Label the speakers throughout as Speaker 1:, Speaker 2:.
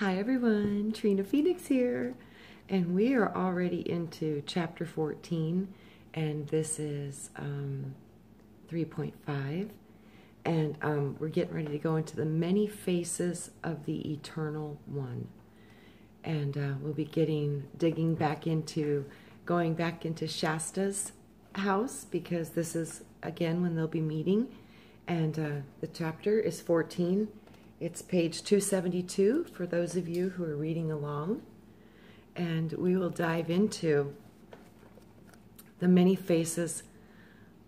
Speaker 1: Hi everyone, Trina Phoenix here, and we are already into chapter 14, and this is 3.5, and we're getting ready to go into the many faces of the Eternal One, and we'll be digging back into, going back into Shasta's house, because this is again when they'll be meeting, and the chapter is 14. It's page 272 for those of you who are reading along. And we will dive into the many faces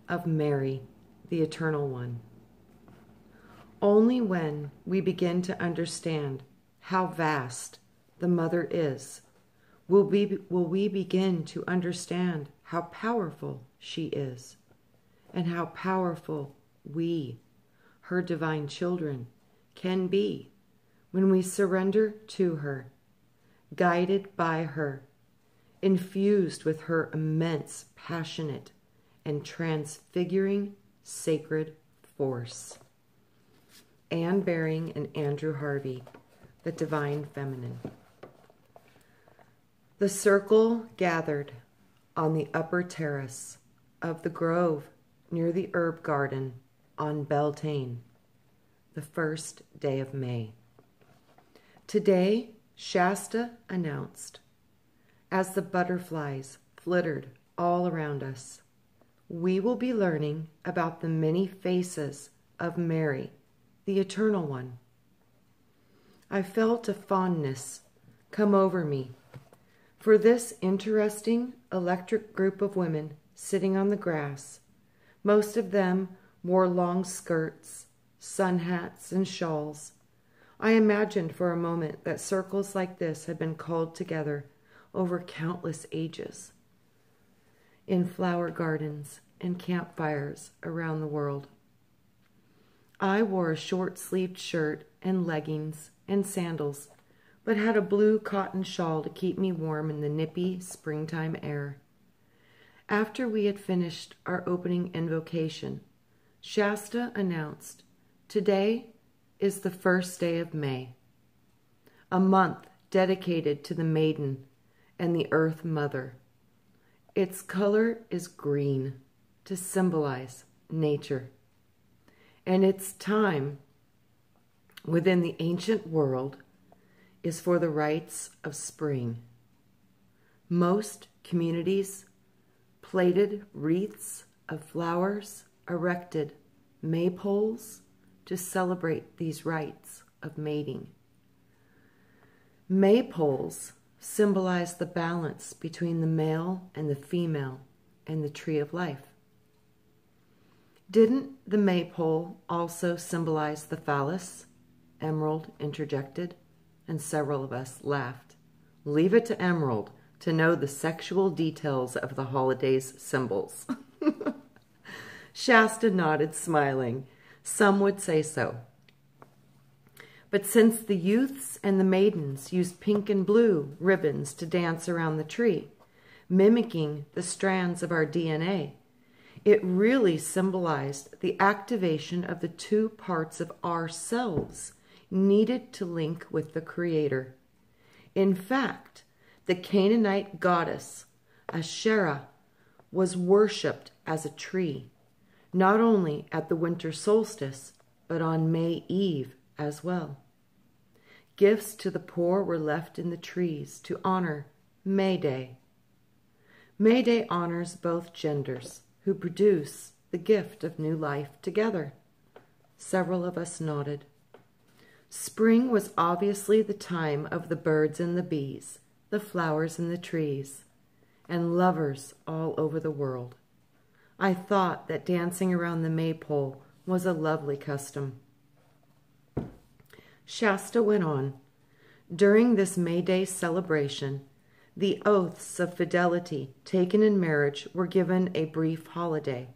Speaker 1: of Mary, the Eternal One. Only when we begin to understand how vast the Mother is, will we begin to understand how powerful she is, and how powerful we, her divine children, can be when we surrender to her, guided by her, infused with her immense, passionate, and transfiguring sacred force. Anne Baring and Andrew Harvey, The Divine Feminine. The circle gathered on the upper terrace of the grove near the herb garden on Beltane, the first day of May. Today, Shasta announced, as the butterflies flittered all around us, we will be learning about the many faces of Mary, the Eternal One. I felt a fondness come over me for this interesting electric group of women sitting on the grass. Most of them wore long skirts, sun hats, and shawls. I imagined for a moment that circles like this had been called together over countless ages in flower gardens and campfires around the world. I wore a short-sleeved shirt and leggings and sandals, but had a blue cotton shawl to keep me warm in the nippy springtime air. After we had finished our opening invocation, Shasta announced, today is the first day of May, a month dedicated to the Maiden and the Earth Mother. Its color is green to symbolize nature, and its time within the ancient world is for the rites of spring. Most communities plaited wreaths of flowers, erected maypoles to celebrate these rites of mating. Maypoles symbolize the balance between the male and the female and the tree of life. Didn't the maypole also symbolize the phallus? Emerald interjected, and several of us laughed. Leave it to Emerald to know the sexual details of the holiday's symbols. Shasta nodded, smiling. Some would say so. But since the youths and the maidens used pink and blue ribbons to dance around the tree, mimicking the strands of our DNA, it really symbolized the activation of the two parts of ourselves needed to link with the Creator. In fact, the Canaanite goddess Asherah was worshipped as a tree, not only at the winter solstice, but on May Eve as well. Gifts to the poor were left in the trees to honor May Day. May Day honors both genders who produce the gift of new life together. Several of us nodded. Spring was obviously the time of the birds and the bees, the flowers and the trees, and lovers all over the world. I thought that dancing around the maypole was a lovely custom. Shasta went on. During this May Day celebration, the oaths of fidelity taken in marriage were given a brief holiday.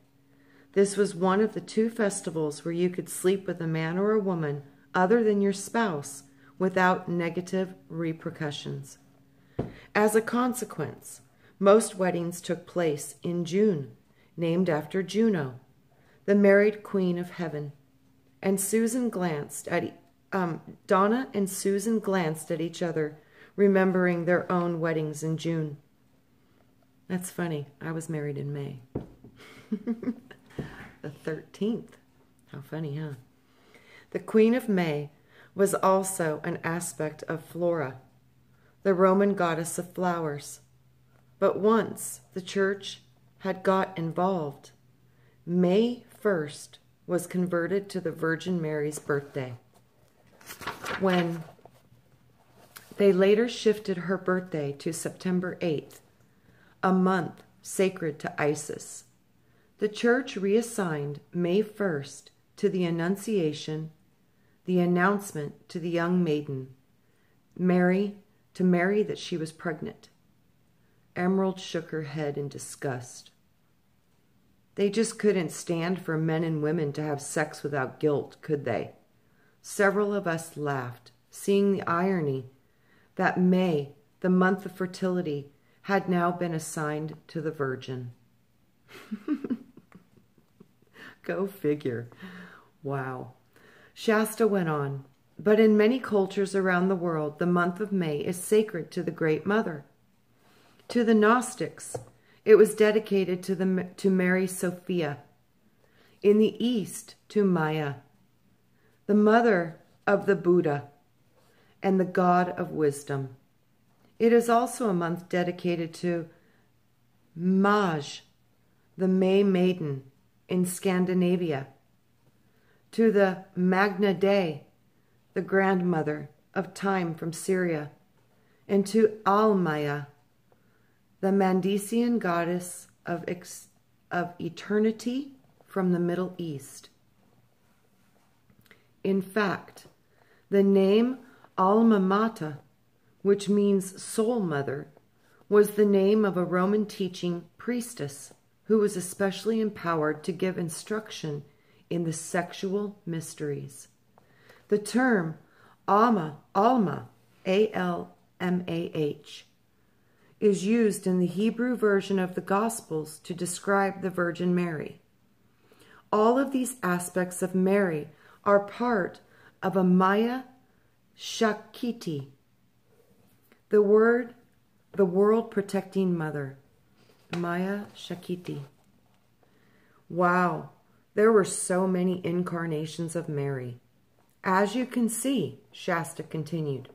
Speaker 1: This was one of the two festivals where you could sleep with a man or a woman other than your spouse without negative repercussions. As a consequence, most weddings took place in June, named after Juno, the married queen of heaven, and Susan glanced at Donna and Susan glanced at each other, remembering their own weddings in June. That's funny. I was married in May. The 13th. How funny, huh? The Queen of May was also an aspect of Flora, the Roman goddess of flowers. But once the church had got involved, May 1st was converted to the Virgin Mary's birthday. When they later shifted her birthday to September 8th, a month sacred to Isis, the church reassigned May 1st to the Annunciation, the announcement to the young maiden, Mary, to Mary that she was pregnant. Emerald shook her head in disgust. They just couldn't stand for men and women to have sex without guilt, could they? Several of us laughed, seeing the irony that May, the month of fertility, had now been assigned to the Virgin. Go figure. Wow. Shasta went on, but in many cultures around the world, the month of May is sacred to the Great Mother. To the Gnostics, it was dedicated to Mary Sophia. In the East, to Maya, the mother of the Buddha and the god of wisdom. It is also a month dedicated to Magi, the May Maiden in Scandinavia, to the Magna Dei, the grandmother of time from Syria, and to Almaya, the Mandician goddess of eternity from the Middle East. In fact, the name Alma Mater, which means soul mother, was the name of a Roman teaching priestess who was especially empowered to give instruction in the sexual mysteries. The term Alma, A-L-M-A-H, is used in the Hebrew version of the Gospels to describe the Virgin Mary. All of these aspects of Mary are part of a Maya Shakti, the world-protecting mother. Maya Shakti. Wow, there were so many incarnations of Mary. As you can see, Shasta continued,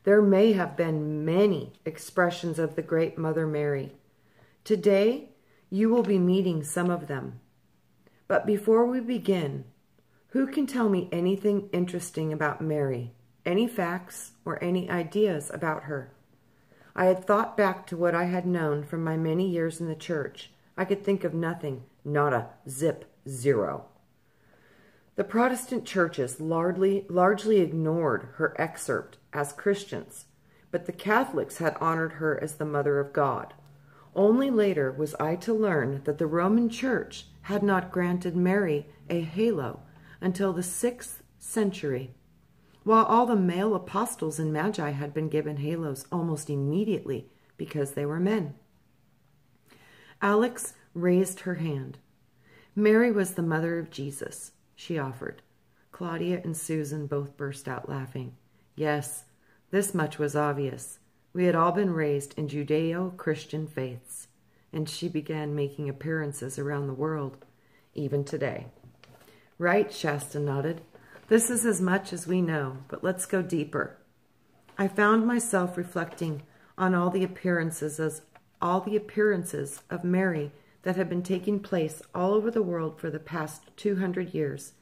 Speaker 1: there may have been many expressions of the Great Mother Mary. Today, you will be meeting some of them. But before we begin, who can tell me anything interesting about Mary? Any facts or any ideas about her? I had thought back to what I had known from my many years in the church. I could think of nothing, nada, zip, zero. The Protestant churches largely ignored her excerpt as Christians, but the Catholics had honored her as the Mother of God. Only later was I to learn that the Roman Church had not granted Mary a halo until the 6th century, while all the male apostles and Magi had been given halos almost immediately because they were men. Alex raised her hand. Mary was the mother of Jesus, she offered. Claudia and Susan both burst out laughing. Yes, this much was obvious. We had all been raised in Judeo-Christian faiths, and she began making appearances around the world, even today. Right, Shasta nodded. This is as much as we know, but let's go deeper. I found myself reflecting on all the appearances of Mary that have been taking place all over the world for the past 200 years,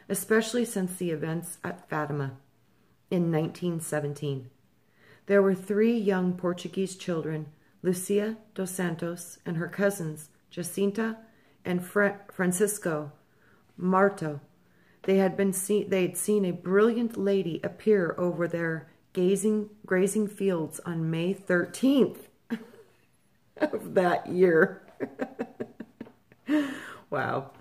Speaker 1: especially since the events at Fatima in 1917. There were 3 young Portuguese children, Lucia dos Santos and her cousins, Jacinta and Francisco Marto. They had seen a brilliant lady appear over their grazing fields on May 13th of that year. Wow.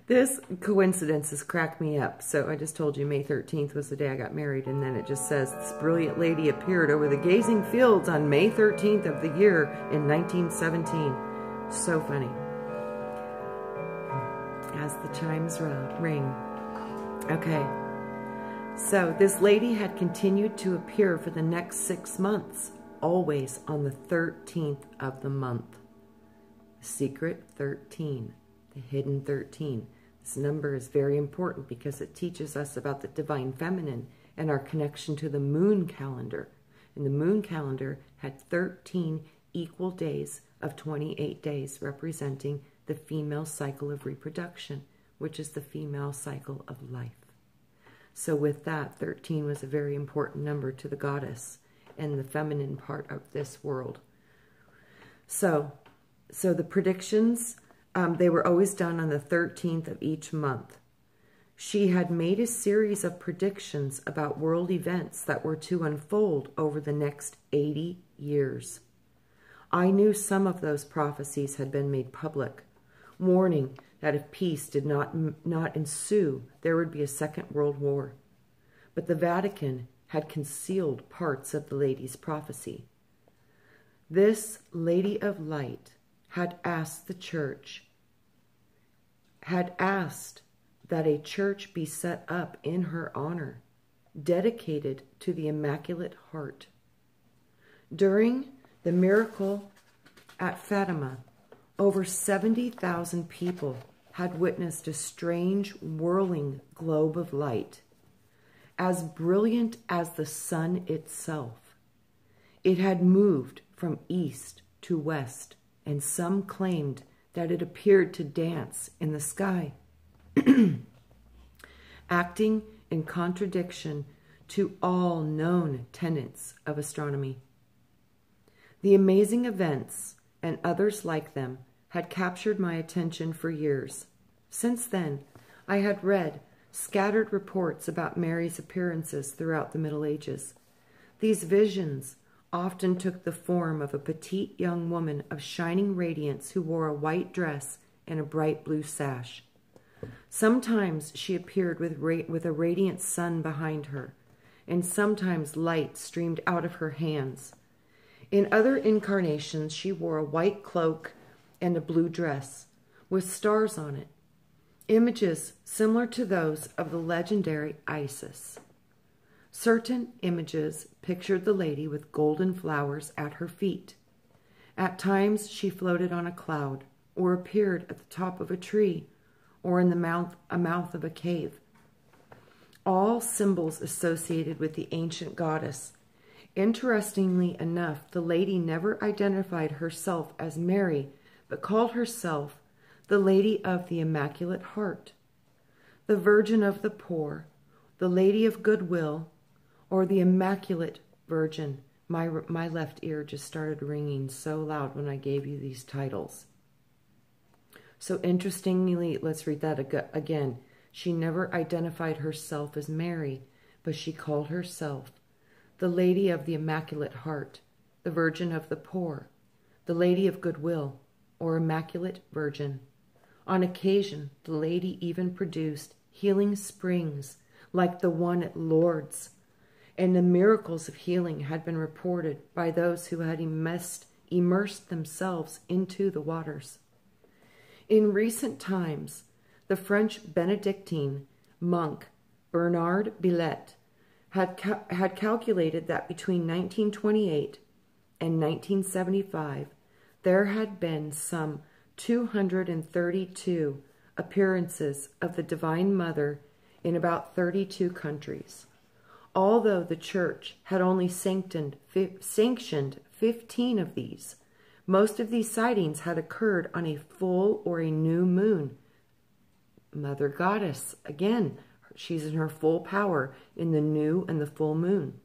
Speaker 1: This coincidence has cracked me up. So I just told you May 13th was the day I got married, and then it just says this brilliant lady appeared over the grazing fields on May 13th of the year in 1917. So funny. As the chimes ring. Okay. So this lady had continued to appear for the next 6 months, always on the 13th of the month. The secret 13, the hidden 13. This number is very important because it teaches us about the divine feminine and our connection to the moon calendar. And the moon calendar had 13 equal days of 28 days, representing the female cycle of reproduction, which is the female cycle of life. So with that, 13 was a very important number to the goddess and the feminine part of this world. So the predictions, they were always done on the 13th of each month. She had made a series of predictions about world events that were to unfold over the next 80 years. I knew some of those prophecies had been made public, warning that if peace did not ensue, there would be a second world war. But the Vatican had concealed parts of the lady's prophecy. This Lady of Light had asked the church, had asked that a church be set up in her honor, dedicated to the Immaculate Heart. During the miracle at Fatima, over 70,000 people had witnessed a strange whirling globe of light, as brilliant as the sun itself. It had moved from east to west, and some claimed that it appeared to dance in the sky, acting in contradiction to all known tenets of astronomy. The amazing events, and others like them, had captured my attention for years. Since then, I had read scattered reports about Mary's appearances throughout the Middle Ages. These visions often took the form of a petite young woman of shining radiance who wore a white dress and a bright blue sash. Sometimes she appeared with a radiant sun behind her, and sometimes light streamed out of her hands. In other incarnations, she wore a white cloak and a blue dress with stars on it, images similar to those of the legendary Isis. Certain images pictured the lady with golden flowers at her feet. At times, she floated on a cloud or appeared at the top of a tree or in the mouth of a cave. All symbols associated with the ancient goddess. Interestingly enough, the lady never identified herself as Mary, but called herself the Lady of the Immaculate Heart, the Virgin of the Poor, the Lady of Goodwill, or the Immaculate Virgin. My left ear just started ringing so loud when I gave you these titles. So interestingly, let's read that again. She never identified herself as Mary, but she called herself the Lady of the Immaculate Heart, the Virgin of the Poor, the Lady of Goodwill, or Immaculate Virgin. On occasion, the lady even produced healing springs like the one at Lourdes, and the miracles of healing had been reported by those who had immersed themselves into the waters. In recent times, the French Benedictine monk Bernard Billet had calculated that between 1928 and 1975, there had been some 232 appearances of the Divine Mother in about 32 countries. Although the Church had only sanctioned 15 of these, most of these sightings had occurred on a full or a new moon. Mother Goddess, again, she's in her full power in the new and the full moon.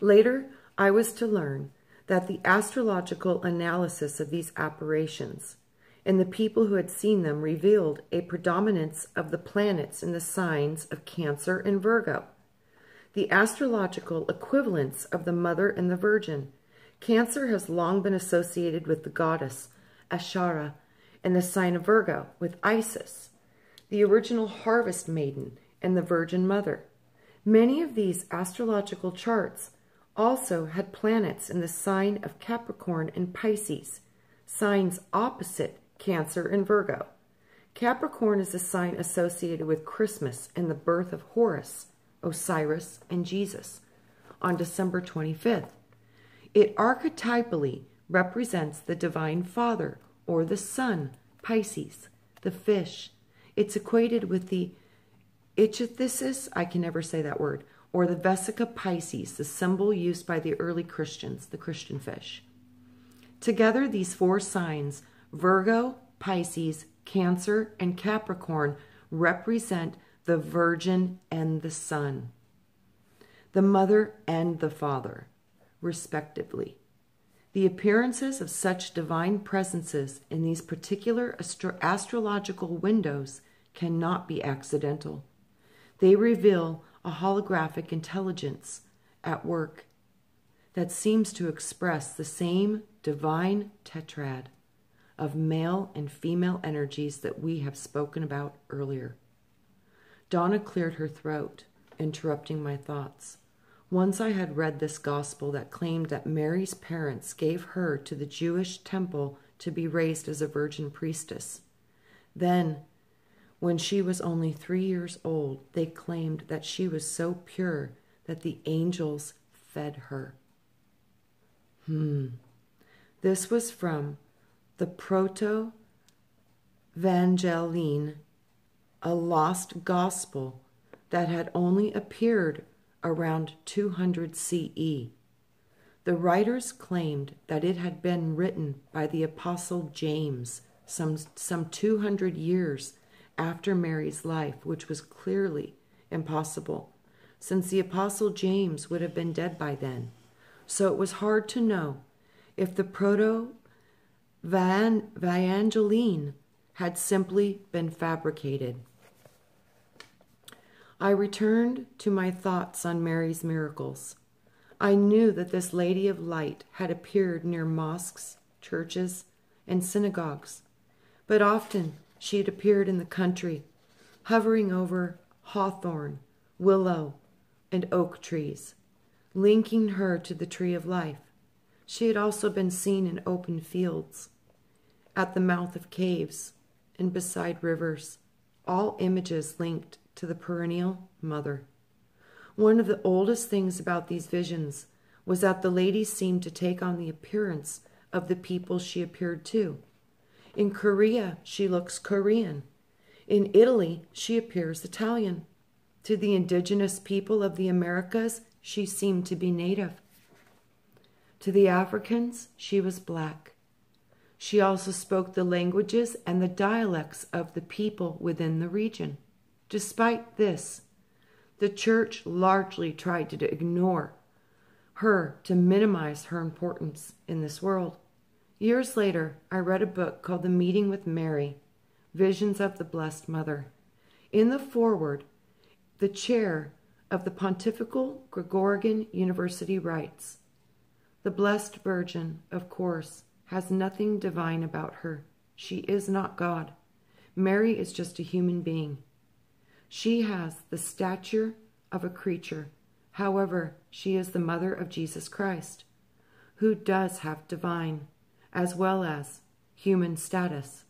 Speaker 1: Later, I was to learn that the astrological analysis of these apparitions and the people who had seen them revealed a predominance of the planets in the signs of Cancer and Virgo. The astrological equivalence of the Mother and the Virgin. Cancer has long been associated with the goddess Ashara, and the sign of Virgo with Isis, the original harvest maiden, and the Virgin Mother. Many of these astrological charts also had planets in the sign of Capricorn and Pisces, signs opposite Cancer and Virgo. Capricorn is a sign associated with Christmas and the birth of Horus, Osiris, and Jesus on December 25th. It archetypally represents the Divine Father or the Sun, Pisces, the fish. It's equated with the Ichthys, I can never say that word, or the Vesica Pisces, the symbol used by the early Christians, the Christian fish. Together, these four signs, Virgo, Pisces, Cancer, and Capricorn, represent the Virgin and the Son, the Mother and the Father, respectively. The appearances of such divine presences in these particular astrological windows cannot be accidental. They reveal a holographic intelligence at work that seems to express the same divine tetrad of male and female energies that we have spoken about earlier. Donna cleared her throat, interrupting my thoughts. Once I had read this gospel that claimed that Mary's parents gave her to the Jewish temple to be raised as a virgin priestess. Then, when she was only 3 years old, they claimed that she was so pure that the angels fed her. This was from the Proto-Evangelion, a lost gospel that had only appeared around 200 CE. The writers claimed that it had been written by the Apostle James some 200 years after Mary's life, which was clearly impossible, since the Apostle James would have been dead by then. So it was hard to know if the Proto-Evangelion had simply been fabricated. I returned to my thoughts on Mary's miracles. I knew that this Lady of Light had appeared near mosques, churches, and synagogues, but often she had appeared in the country, hovering over hawthorn, willow, and oak trees, linking her to the tree of life. She had also been seen in open fields, at the mouth of caves, and beside rivers, all images linked to the perennial mother. One of the oldest things about these visions was that the lady seemed to take on the appearance of the people she appeared to. In Korea, she looks Korean. In Italy, she appears Italian. To the indigenous people of the Americas, she seemed to be native. To the Africans, she was black. She also spoke the languages and the dialects of the people within the region. Despite this, the church largely tried to ignore her to minimize her importance in this world. Years later, I read a book called The Meeting with Mary, Visions of the Blessed Mother. In the foreword, the chair of the Pontifical Gregorian University writes, "The Blessed Virgin, of course, has nothing divine about her. She is not God. Mary is just a human being. She has the stature of a creature. However, she is the mother of Jesus Christ, who does have divine as well as human status.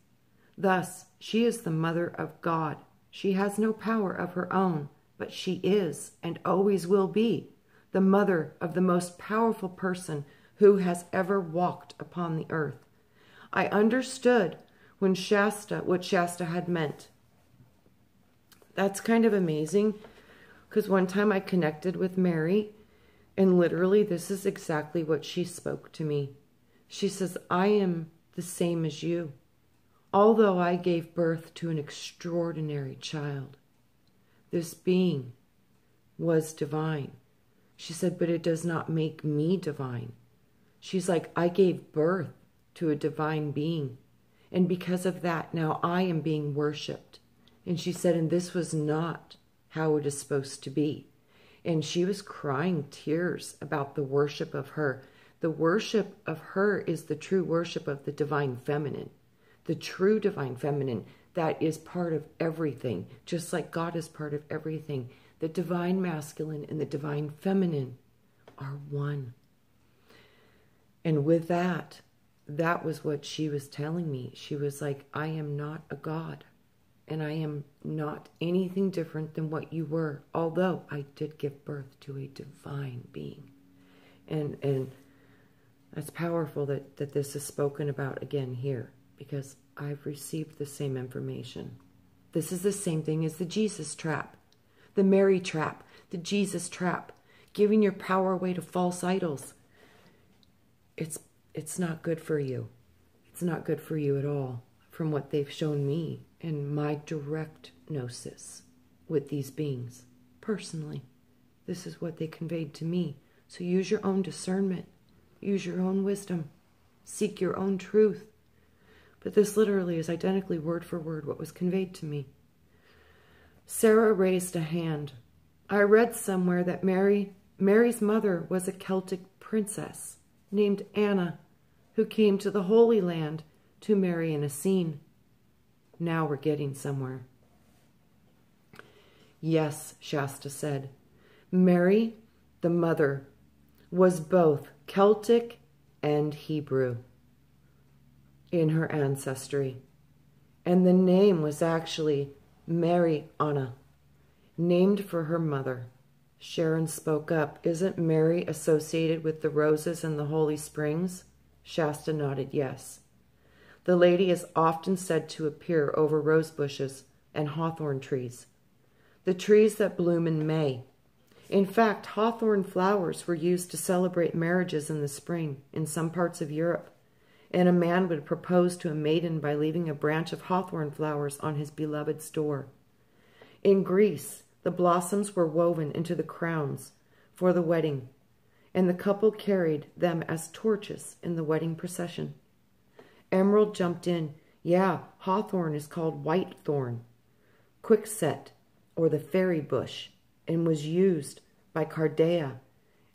Speaker 1: Thus, she is the mother of God. She has no power of her own, but she is and always will be the mother of the most powerful person who has ever walked upon the earth." I understood what Shasta had meant. That's kind of amazing, because one time I connected with Mary, and literally this is exactly what she spoke to me. She says, "I am the same as you. Although I gave birth to an extraordinary child, this being was divine." She said, "But it does not make me divine." She's like, "I gave birth to a divine being, and because of that, now I am being worshipped." And she said, and this was not how it is supposed to be. And she was crying tears about the worship of her. The worship of her is the true worship of the divine feminine, the true divine feminine that is part of everything, just like God is part of everything. The divine masculine and the divine feminine are one. And with that was what she was telling me. She was like, "I am not a god. and I am not anything different than what you were, although I did give birth to a divine being. And that's powerful that this is spoken about again here, because I've received the same information. This is the same thing as the Jesus trap, the Mary trap, the Jesus trap, giving your power away to false idols. It's not good for you. It's not good for you at all, from what they've shown me in my direct gnosis with these beings. Personally, this is what they conveyed to me. So use your own discernment. Use your own wisdom. Seek your own truth. But this literally is identically word for word what was conveyed to me. Sarah raised a hand. I read somewhere that Mary's mother was a Celtic princess named Anna, who came to the Holy Land to marry an Essene. Now we're getting somewhere. Yes, Shasta said. Mary, the mother, was both Celtic and Hebrew in her ancestry. And the name was actually Mary Anna, named for her mother. Sharon spoke up. Isn't Mary associated with the roses and the holy springs? Shasta nodded yes. The lady is often said to appear over rose bushes and hawthorn trees, the trees that bloom in May. In fact, hawthorn flowers were used to celebrate marriages in the spring in some parts of Europe, and a man would propose to a maiden by leaving a branch of hawthorn flowers on his beloved's door. In Greece, the blossoms were woven into the crowns for the wedding, and the couple carried them as torches in the wedding procession. Emerald jumped in. Yeah, hawthorn is called whitethorn, quickset, or the fairy bush, and was used by Cardea,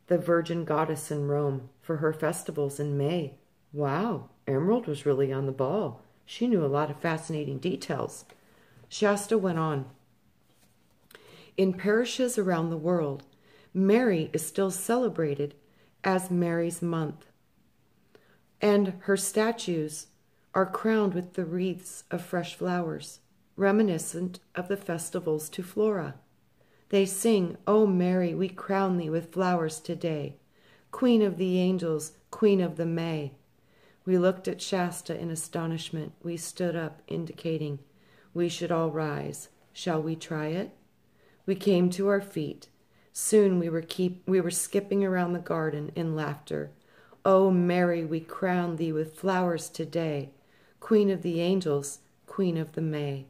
Speaker 1: the virgin goddess in Rome, for her festivals in May. Wow, Emerald was really on the ball. She knew a lot of fascinating details. Shasta went on. In parishes around the world, Mary is still celebrated as Mary's month, and her statues are crowned with the wreaths of fresh flowers, reminiscent of the festivals to Flora. They sing, O Mary, we crown thee with flowers today, Queen of the angels, Queen of the May. We looked at Shasta in astonishment. We stood up, indicating we should all rise. Shall we try it? We came to our feet. Soon we were skipping around the garden in laughter. O Mary, we crown thee with flowers today, Queen of the angels, Queen of the May.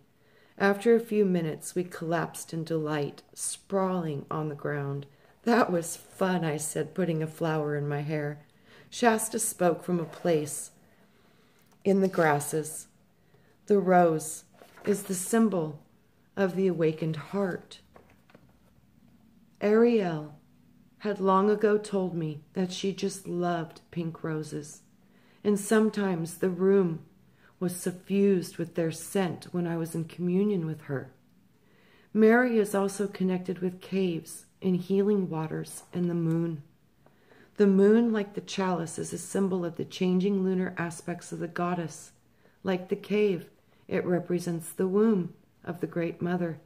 Speaker 1: After a few minutes, we collapsed in delight, sprawling on the ground. That was fun, I said, putting a flower in my hair. Shasta spoke from a place in the grasses. The rose is the symbol of the awakened heart. Ariel had long ago told me that she just loved pink roses, and sometimes the room was suffused with their scent when I was in communion with her. Mary is also connected with caves and healing waters and the moon. The moon, like the chalice, is a symbol of the changing lunar aspects of the goddess. Like the cave, it represents the womb of the Great Mother.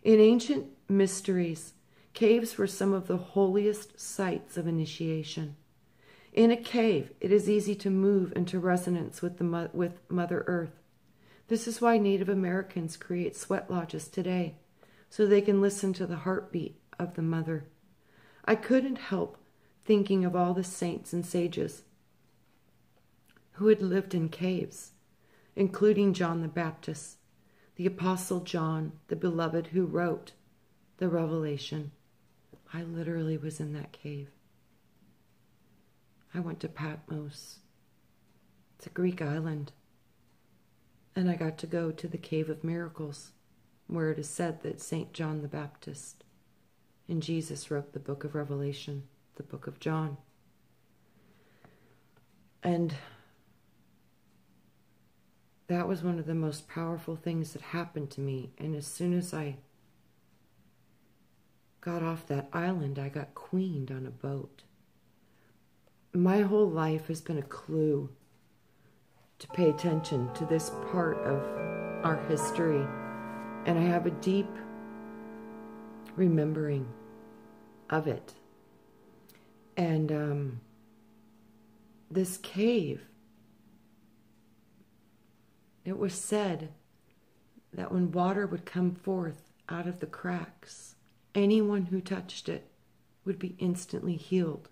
Speaker 1: In ancient mysteries, caves were some of the holiest sites of initiation. In a cave, it is easy to move into resonance with Mother Earth. This is why Native Americans create sweat lodges today, so they can listen to the heartbeat of the Mother. I couldn't help thinking of all the saints and sages who had lived in caves, including John the Baptist, the Apostle John, the beloved who wrote the Revelation. I literally was in that cave. I went to Patmos. It's a Greek island. And I got to go to the Cave of Miracles, where it is said that St. John the Baptist and Jesus wrote the book of Revelation, the book of John. And that was one of the most powerful things that happened to me. And as soon as I got off that island, I got queened on a boat. My whole life has been a clue to pay attention to this part of our history And I have a deep remembering of it. And this cave, it was said that when water would come forth out of the cracks, anyone who touched it would be instantly healed.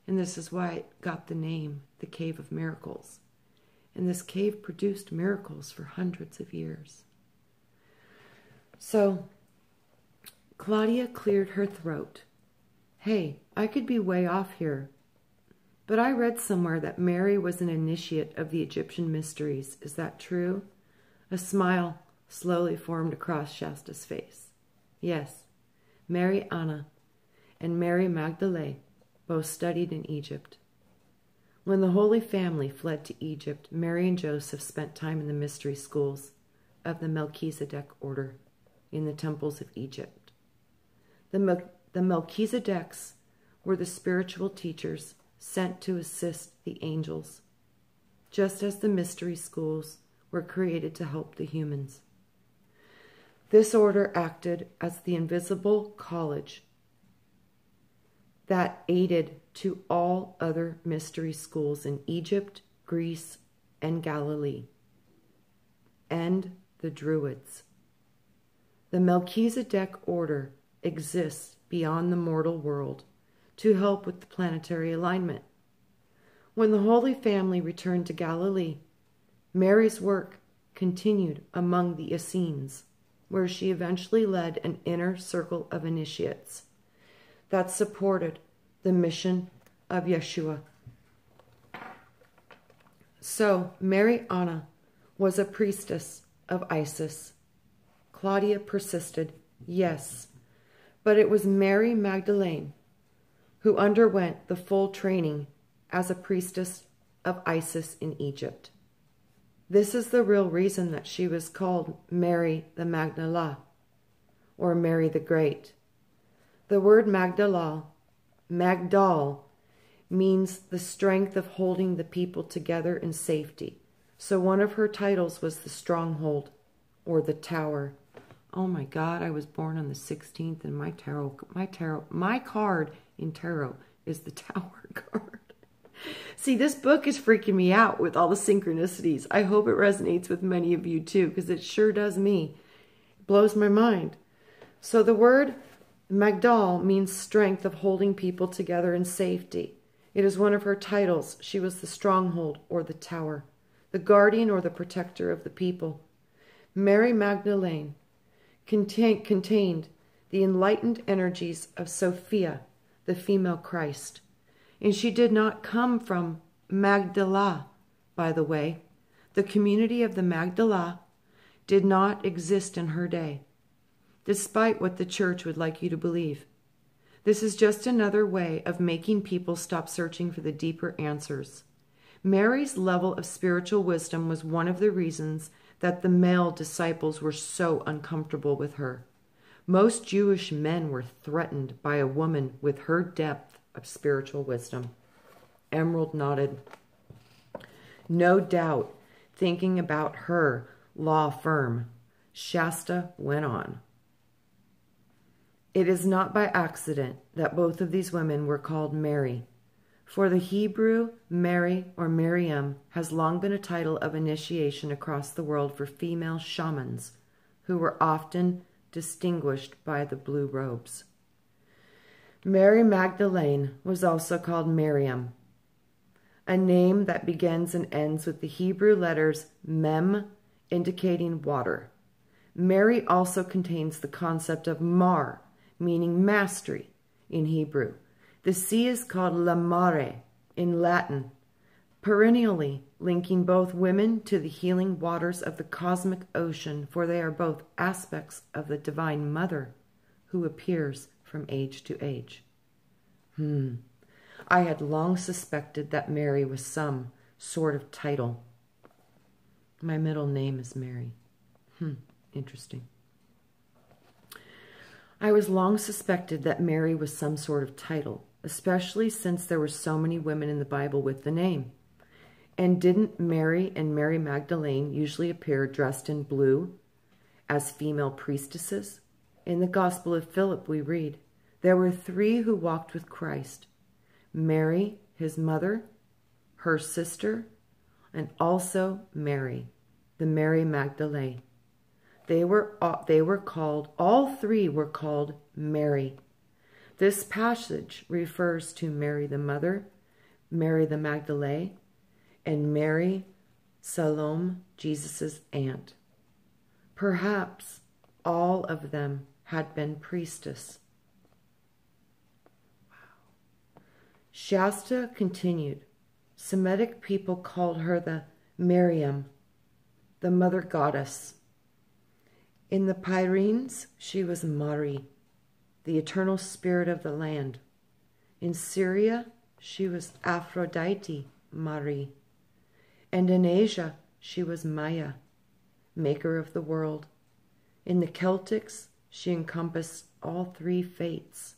Speaker 1: And this is why it got the name, the Cave of Miracles. And this cave produced miracles for hundreds of years. So Claudia cleared her throat. Hey, I could be way off here, but I read somewhere that Mary was an initiate of the Egyptian mysteries. Is that true? A smile slowly formed across Shasta's face. Yes, Mary Anna and Mary Magdalene both studied in Egypt. When the Holy Family fled to Egypt, Mary and Joseph spent time in the mystery schools of the Melchizedek order in the temples of Egypt. The Melchizedeks were the spiritual teachers sent to assist the angels, just as the mystery schools were created to help the humans. This order acted as the invisible college that aided to all other mystery schools in Egypt, Greece, and Galilee, and the Druids. The Melchizedek order exists beyond the mortal world to help with the planetary alignment. When the Holy Family returned to Galilee, Mary's work continued among the Essenes, where she eventually led an inner circle of initiates that supported the mission of Yeshua. So Mary Anna was a priestess of Isis. Claudia persisted, yes, but it was Mary Magdalene who underwent the full training as a priestess of Isis in Egypt. This is the real reason that she was called Mary the Magdala, or Mary the Great. The word Magdal, means the strength of holding the people together in safety. So one of her titles was the stronghold, or the tower. Oh my God, I was born on the 16th, and my card in tarot is the Tower card. See, this book is freaking me out with all the synchronicities. I hope it resonates with many of you too, because it sure does me. It blows my mind. So the word Magdal means strength of holding people together in safety. It is one of her titles. She was the stronghold, or the tower, the guardian or the protector of the people. Mary Magdalene contained the enlightened energies of Sophia, the female Christ. And she did not come from Magdala, by the way. The community of the Magdala did not exist in her day, despite what the church would like you to believe. This is just another way of making people stop searching for the deeper answers. Mary's level of spiritual wisdom was one of the reasons that the male disciples were so uncomfortable with her. Most Jewish men were threatened by a woman with her depth of spiritual wisdom. Emerald nodded. No doubt, thinking about her law firm, Shasta went on. It is not by accident that both of these women were called Mary. For the Hebrew, Mary or Miriam has long been a title of initiation across the world for female shamans who were often distinguished by the blue robes. Mary Magdalene was also called Miriam, a name that begins and ends with the Hebrew letters Mem, indicating water. Mary also contains the concept of Mar, meaning mastery in Hebrew. The sea is called La Mare in Latin, perennially linking both women to the healing waters of the cosmic ocean, for they are both aspects of the Divine Mother who appears from age to age. I had long suspected that Mary was some sort of title. My middle name is Mary. Interesting. I was long suspected that Mary was some sort of title, especially since there were so many women in the Bible with the name. And didn't Mary and Mary Magdalene usually appear dressed in blue, as female priestesses. In the Gospel of Philip we read, there were 3 who walked with Christ: Mary, his mother, her sister, and also Mary, the Mary Magdalene. They were called, all 3 were called Mary. This passage refers to Mary the mother, Mary the Magdalene, and Mary Salome, Jesus' aunt. Perhaps all of them had been priestess. Wow. Shasta continued. Semitic people called her the Miriam, the mother goddess. In the Pyrenees, she was Mari, the eternal spirit of the land. In Syria, she was Aphrodite, Mari. And in Asia, she was Maya, maker of the world. In the Celtics, she encompassed all 3 fates,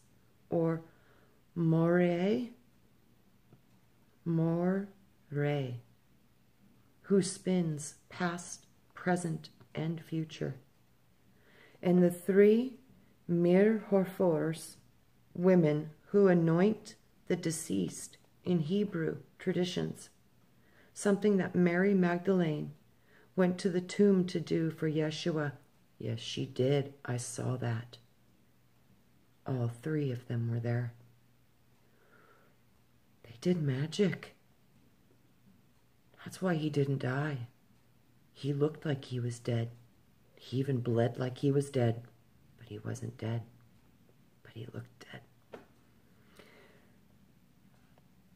Speaker 1: or Morae, who spins past, present, and future. And the 3 Mirhorfors, women who anoint the deceased in Hebrew traditions, something that Mary Magdalene went to the tomb to do for Yeshua. Yes, she did. I saw that. All 3 of them were there. They did magic. That's why he didn't die. He looked like he was dead. He even bled like he was dead. But he wasn't dead. But he looked dead.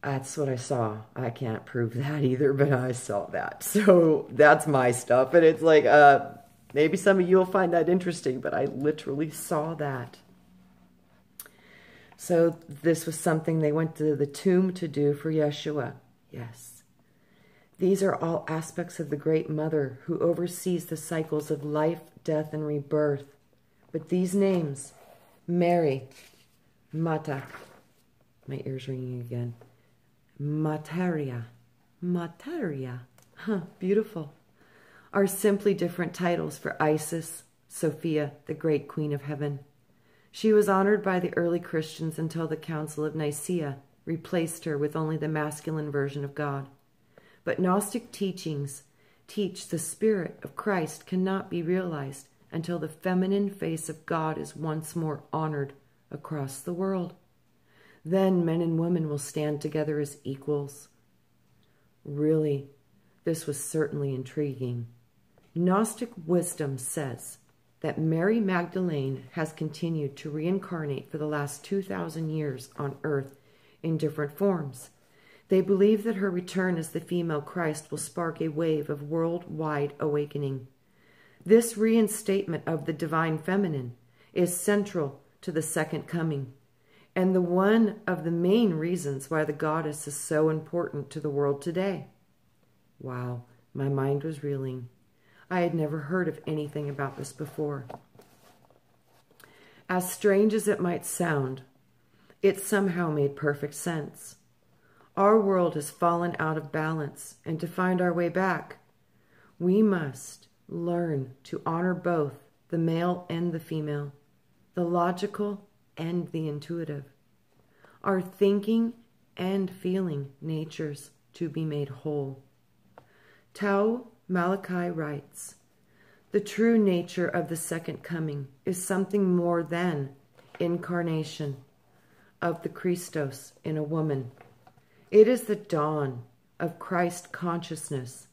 Speaker 1: That's what I saw. I can't prove that either, but I saw that. So that's my stuff. And it's like, maybe some of you will find that interesting, but I literally saw that. So this was something they went to the tomb to do for Yeshua. Yes. These are all aspects of the Great Mother who oversees the cycles of life, death, and rebirth. But these names, Mary, Mata, my ear's ringing again, Materia, beautiful, are simply different titles for Isis, Sophia, the great Queen of Heaven. She was honored by the early Christians until the Council of Nicaea replaced her with only the masculine version of God. But Gnostic teachings teach the Spirit of Christ cannot be realized until the feminine face of God is once more honored across the world. Then men and women will stand together as equals. Really, this was certainly intriguing. Gnostic wisdom says that Mary Magdalene has continued to reincarnate for the last 2,000 years on earth in different forms. They believe that her return as the female Christ will spark a wave of worldwide awakening. This reinstatement of the divine feminine is central to the second coming, and one of the main reasons why the goddess is so important to the world today. Wow, my mind was reeling. I had never heard of anything about this before. As strange as it might sound, it somehow made perfect sense. Our world has fallen out of balance, and to find our way back, we must learn to honor both the male and the female, the logical and the intuitive, our thinking and feeling natures to be made whole. Tao Malachi writes, the true nature of the second coming is something more than incarnation of the Christos in a woman. It is the dawn of Christ consciousness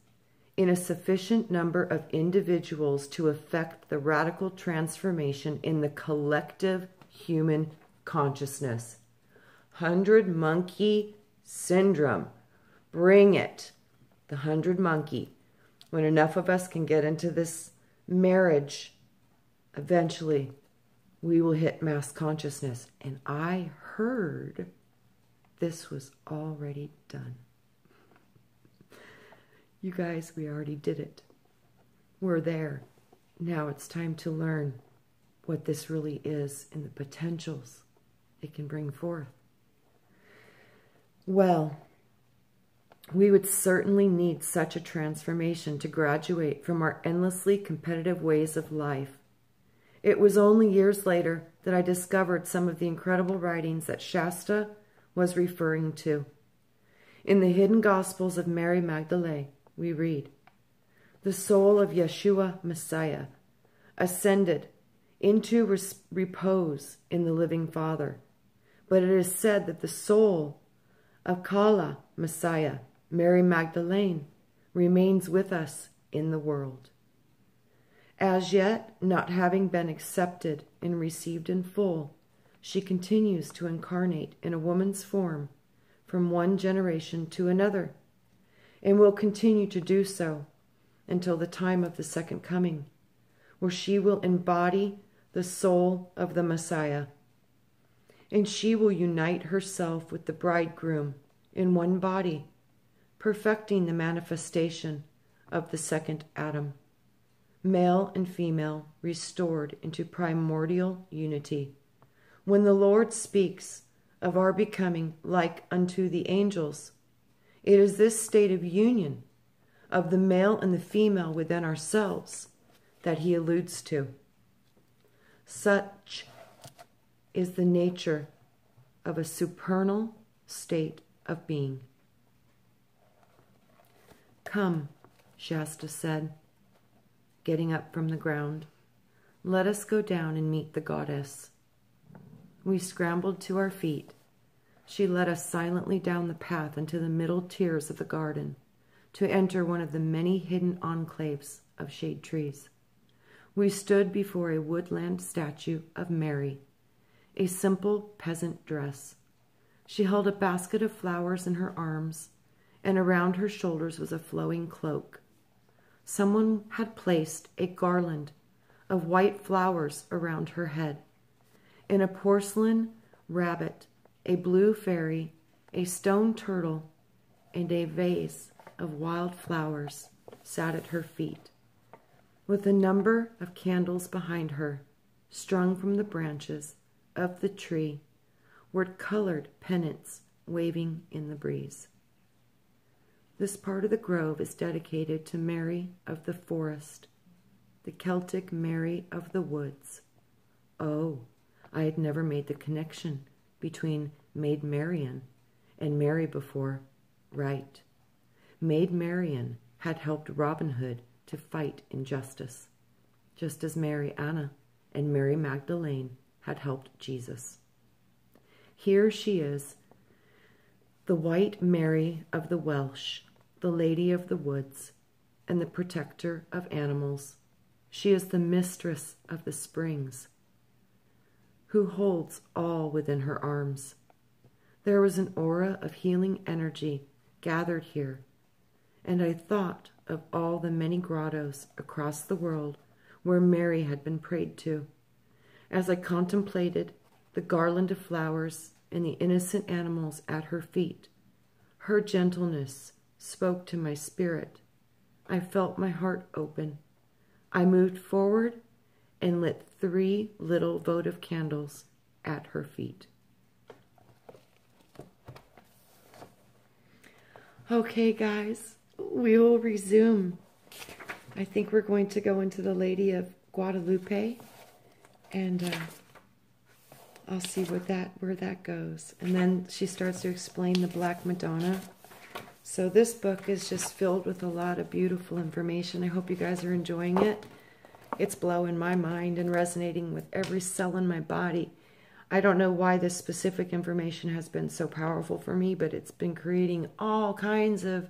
Speaker 1: in a sufficient number of individuals to effect the radical transformation in the collective human consciousness. 100 monkey syndrome. Bring it. The 100 monkey. When enough of us can get into this marriage, eventually we will hit mass consciousness. And I heard this was already done. You guys, we already did it. We're there. Now it's time to learn what this really is and the potentials it can bring forth. Well, we would certainly need such a transformation to graduate from our endlessly competitive ways of life It was only years later that I discovered some of the incredible writings that Shasta was referring to. In the hidden Gospels of Mary Magdalene, we read, "The soul of Yeshua Messiah ascended into repose in the living Father. But it is said that the soul of Kala Messiah, Mary Magdalene, remains with us in the world. As yet, not having been accepted and received in full, she continues to incarnate in a woman's form from one generation to another, and will continue to do so until the time of the second coming, where she will embody the soul of the Messiah, and she will unite herself with the bridegroom in one body, perfecting the manifestation of the second Adam, male and female restored into primordial unity. When the Lord speaks of our becoming like unto the angels, it is this state of union of the male and the female within ourselves that he alludes to. Such is the nature of a supernal state of being. Come, Shasta said, getting up from the ground. Let us go down and meet the goddess. We scrambled to our feet. She led us silently down the path into the middle tiers of the garden to enter one of the many hidden enclaves of shade trees. We stood before a woodland statue of Mary, a simple peasant dress. She held a basket of flowers in her arms, and around her shoulders was a flowing cloak. Someone had placed a garland of white flowers around her head, and a porcelain rabbit, a blue fairy, a stone turtle, and a vase of wild flowers sat at her feet, with a number of candles behind her, strung from the branches of the tree, were colored pennants waving in the breeze. This part of the grove is dedicated to Mary of the forest, the Celtic Mary of the woods. Oh, I had never made the connection between Maid Marian and Mary before. Right. Maid Marian had helped Robin Hood to fight injustice, just as Mary Anna and Mary Magdalene had helped Jesus. Here she is, the White Mary of the Welsh, the Lady of the Woods, and the protector of animals. She is the mistress of the springs, who holds all within her arms. There was an aura of healing energy gathered here, and I thought of all the many grottos across the world where Mary had been prayed to, as I contemplated the garland of flowers and the innocent animals at her feet. Her gentleness spoke to my spirit. I felt my heart open. I moved forward and lit 3 little votive candles at her feet. Okay, guys, we will resume. I think we're going to go into the Lady of Guadalupe, and I'll see where that goes. And then she starts to explain the Black Madonna. So this book is just filled with a lot of beautiful information. I hope you guys are enjoying it. It's blowing my mind and resonating with every cell in my body. I don't know why this specific information has been so powerful for me, but it's been creating all kinds of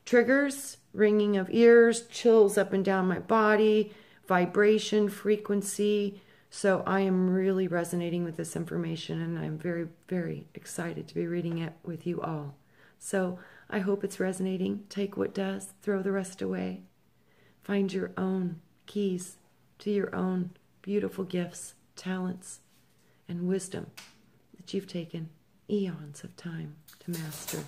Speaker 1: triggers, ringing of ears, chills up and down my body, vibration, frequency. So I am really resonating with this information, and I'm very, very excited to be reading it with you all. So I hope it's resonating. Take what does, throw the rest away. Find your own keys to your own beautiful gifts, talents, and wisdom that you've taken eons of time to master.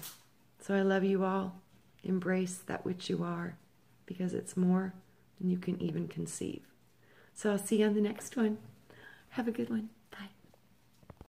Speaker 1: So I love you all. Embrace that which you are, because it's more than you can even conceive. So I'll see you on the next one. Have a good one.